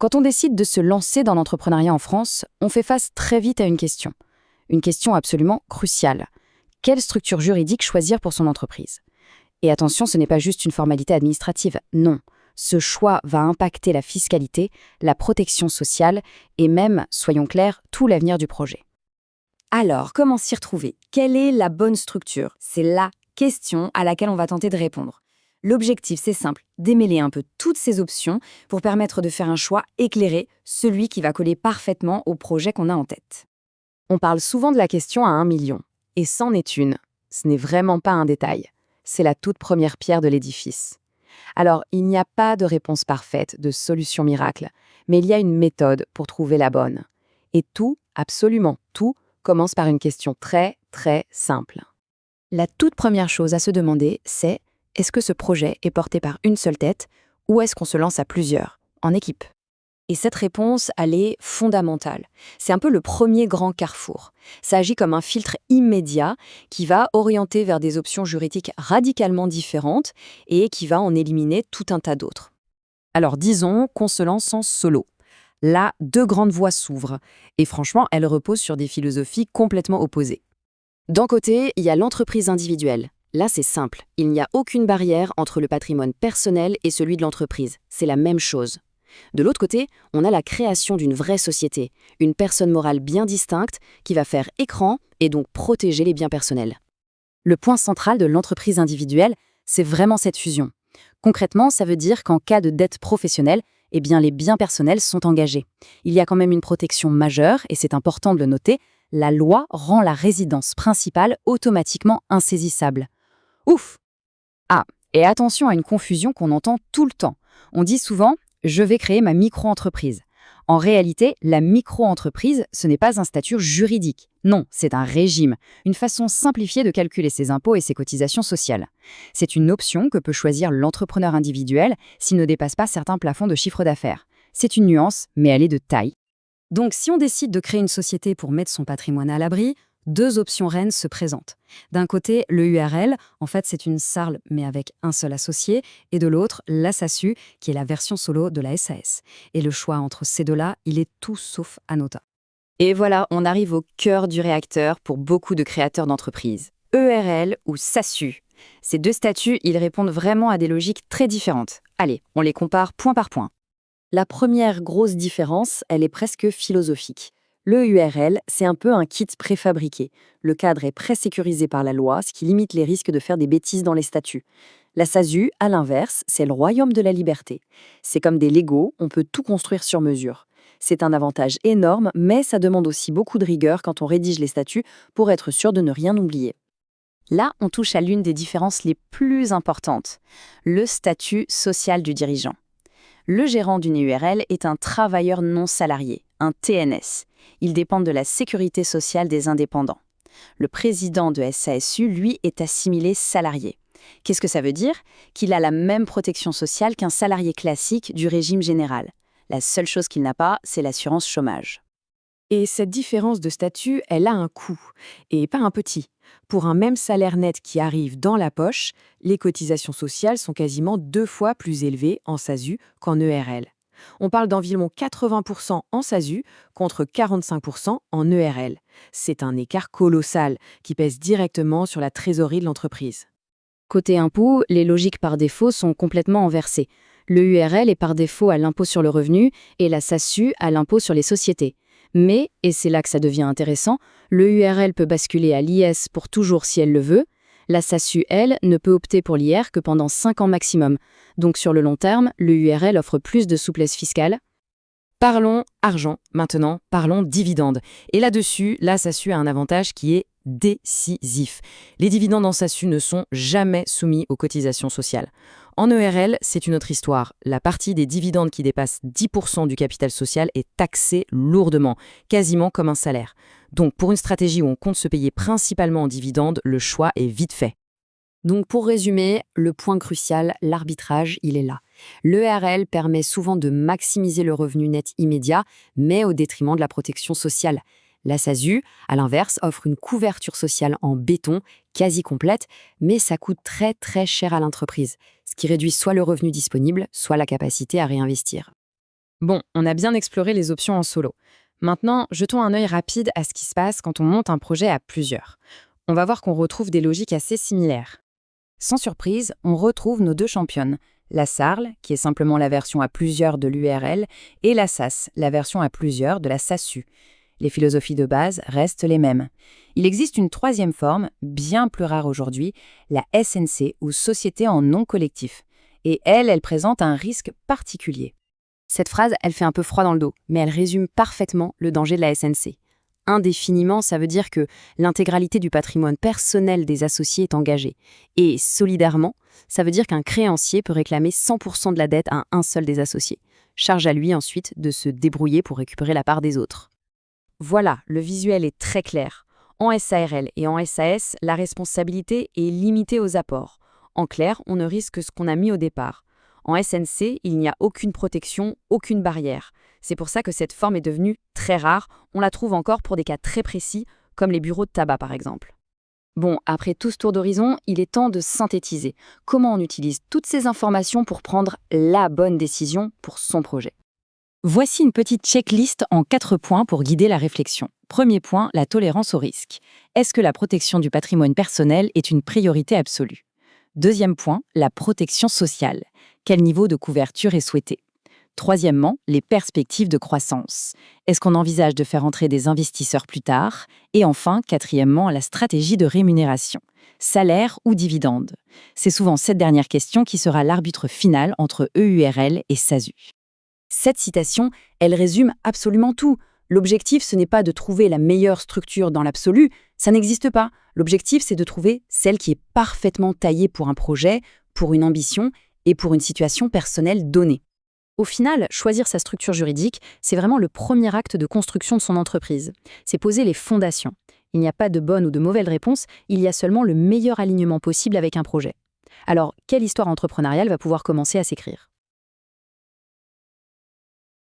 Quand on décide de se lancer dans l'entrepreneuriat en France, on fait face très vite à une question. Une question absolument cruciale. Quelle structure juridique choisir pour son entreprise? Et attention, ce n'est pas juste une formalité administrative, non. Ce choix va impacter la fiscalité, la protection sociale et même, soyons clairs, tout l'avenir du projet. Alors, comment s'y retrouver? Quelle est la bonne structure? C'est la question à laquelle on va tenter de répondre. L'objectif, c'est simple, démêler un peu toutes ces options pour permettre de faire un choix éclairé, celui qui va coller parfaitement au projet qu'on a en tête. On parle souvent de la question à 1 million. Et c'en est une. Ce n'est vraiment pas un détail. C'est la toute première pierre de l'édifice. Alors, il n'y a pas de réponse parfaite, de solution miracle, mais il y a une méthode pour trouver la bonne. Et tout, absolument tout, commence par une question très, très simple. La toute première chose à se demander, c'est: est-ce que ce projet est porté par une seule tête ou est-ce qu'on se lance à plusieurs, en équipe? Et cette réponse, elle est fondamentale. C'est un peu le premier grand carrefour. Ça agit comme un filtre immédiat qui va orienter vers des options juridiques radicalement différentes et qui va en éliminer tout un tas d'autres. Alors disons qu'on se lance en solo. Là, deux grandes voies s'ouvrent, et franchement, elles reposent sur des philosophies complètement opposées. D'un côté, il y a l'entreprise individuelle. Là, c'est simple, il n'y a aucune barrière entre le patrimoine personnel et celui de l'entreprise. C'est la même chose. De l'autre côté, on a la création d'une vraie société, une personne morale bien distincte qui va faire écran et donc protéger les biens personnels. Le point central de l'entreprise individuelle, c'est vraiment cette fusion. Concrètement, ça veut dire qu'en cas de dette professionnelle, eh bien, les biens personnels sont engagés. Il y a quand même une protection majeure, et c'est important de le noter, la loi rend la résidence principale automatiquement insaisissable. Ouf! Ah, et attention à une confusion qu'on entend tout le temps. On dit souvent: je vais créer ma micro-entreprise. En réalité, la micro-entreprise, ce n'est pas un statut juridique. Non, c'est un régime, une façon simplifiée de calculer ses impôts et ses cotisations sociales. C'est une option que peut choisir l'entrepreneur individuel s'il ne dépasse pas certains plafonds de chiffre d'affaires. C'est une nuance, mais elle est de taille. Donc, si on décide de créer une société pour mettre son patrimoine à l'abri, deux options reines se présentent. D'un côté, le URL, en fait c'est une SARL mais avec un seul associé, et de l'autre, la SASU, qui est la version solo de la SAS. Et le choix entre ces deux-là, il est tout sauf anodin. Et voilà, on arrive au cœur du réacteur pour beaucoup de créateurs d'entreprises. ERL ou SASU. Ces deux statuts, ils répondent vraiment à des logiques très différentes. Allez, on les compare point par point. La première grosse différence, elle est presque philosophique. Le URL, c'est un peu un kit préfabriqué. Le cadre est pré-sécurisé par la loi, ce qui limite les risques de faire des bêtises dans les statuts. La SASU, à l'inverse, c'est le royaume de la liberté. C'est comme des Legos, on peut tout construire sur mesure. C'est un avantage énorme, mais ça demande aussi beaucoup de rigueur quand on rédige les statuts pour être sûr de ne rien oublier. Là, on touche à l'une des différences les plus importantes, le statut social du dirigeant. Le gérant d'une URL est un travailleur non salarié, un TNS. Il dépend de la sécurité sociale des indépendants. Le président de SASU, lui, est assimilé salarié. Qu'est-ce que ça veut dire? Qu'il a la même protection sociale qu'un salarié classique du régime général. La seule chose qu'il n'a pas, c'est l'assurance chômage. Et cette différence de statut, elle a un coût, et pas un petit. Pour un même salaire net qui arrive dans la poche, les cotisations sociales sont quasiment 2 fois plus élevées en SASU qu'en ERL. On parle d'environ 80% en SASU contre 45% en ERL. C'est un écart colossal qui pèse directement sur la trésorerie de l'entreprise. Côté impôt, les logiques par défaut sont complètement inversées. Le URL est par défaut à l'impôt sur le revenu et la SASU à l'impôt sur les sociétés. Mais, et c'est là que ça devient intéressant, le URL peut basculer à l'IS pour toujours si elle le veut. La SASU, elle, ne peut opter pour l'IR que pendant 5 ans maximum. Donc sur le long terme, le URL offre plus de souplesse fiscale. Parlons argent, maintenant, parlons dividendes. Et là-dessus, la SASU a un avantage qui est décisif. Les dividendes en SASU ne sont jamais soumis aux cotisations sociales. En ERL, c'est une autre histoire. La partie des dividendes qui dépasse 10% du capital social est taxée lourdement, quasiment comme un salaire. Donc pour une stratégie où on compte se payer principalement en dividendes, le choix est vite fait. Donc pour résumer, le point crucial, l'arbitrage, il est là. L'ERL permet souvent de maximiser le revenu net immédiat, mais au détriment de la protection sociale. La SASU, à l'inverse, offre une couverture sociale en béton, quasi complète, mais ça coûte très très cher à l'entreprise, ce qui réduit soit le revenu disponible, soit la capacité à réinvestir. Bon, on a bien exploré les options en solo. Maintenant, jetons un œil rapide à ce qui se passe quand on monte un projet à plusieurs. On va voir qu'on retrouve des logiques assez similaires. Sans surprise, on retrouve nos deux championnes, la SARL, qui est simplement la version à plusieurs de l'URL, et la SAS, la version à plusieurs de la SASU. Les philosophies de base restent les mêmes. Il existe une troisième forme, bien plus rare aujourd'hui, la SNC, ou Société en nom collectif. Et elle présente un risque particulier. Cette phrase, elle fait un peu froid dans le dos, mais elle résume parfaitement le danger de la SNC. Indéfiniment, ça veut dire que l'intégralité du patrimoine personnel des associés est engagée. Et solidairement, ça veut dire qu'un créancier peut réclamer 100% de la dette à un seul des associés. Charge à lui ensuite de se débrouiller pour récupérer la part des autres. Voilà, le visuel est très clair. En SARL et en SAS, la responsabilité est limitée aux apports. En clair, on ne risque que ce qu'on a mis au départ. En SNC, il n'y a aucune protection, aucune barrière. C'est pour ça que cette forme est devenue très rare. On la trouve encore pour des cas très précis, comme les bureaux de tabac par exemple. Bon, après tout ce tour d'horizon, il est temps de synthétiser. Comment on utilise toutes ces informations pour prendre la bonne décision pour son projet? Voici une petite checklist en 4 points pour guider la réflexion. Premier point, la tolérance au risque. Est-ce que la protection du patrimoine personnel est une priorité absolue? Deuxième point, la protection sociale. Quel niveau de couverture est souhaité? Troisièmement, les perspectives de croissance. Est-ce qu'on envisage de faire entrer des investisseurs plus tard? Et enfin, quatrièmement, la stratégie de rémunération. Salaire ou dividende? C'est souvent cette dernière question qui sera l'arbitre final entre EURL et SASU. Cette citation, elle résume absolument tout. L'objectif, ce n'est pas de trouver la meilleure structure dans l'absolu, ça n'existe pas. L'objectif, c'est de trouver celle qui est parfaitement taillée pour un projet, pour une ambition et pour une situation personnelle donnée. Au final, choisir sa structure juridique, c'est vraiment le premier acte de construction de son entreprise. C'est poser les fondations. Il n'y a pas de bonne ou de mauvaise réponse, il y a seulement le meilleur alignement possible avec un projet. Alors, quelle histoire entrepreneuriale va pouvoir commencer à s'écrire?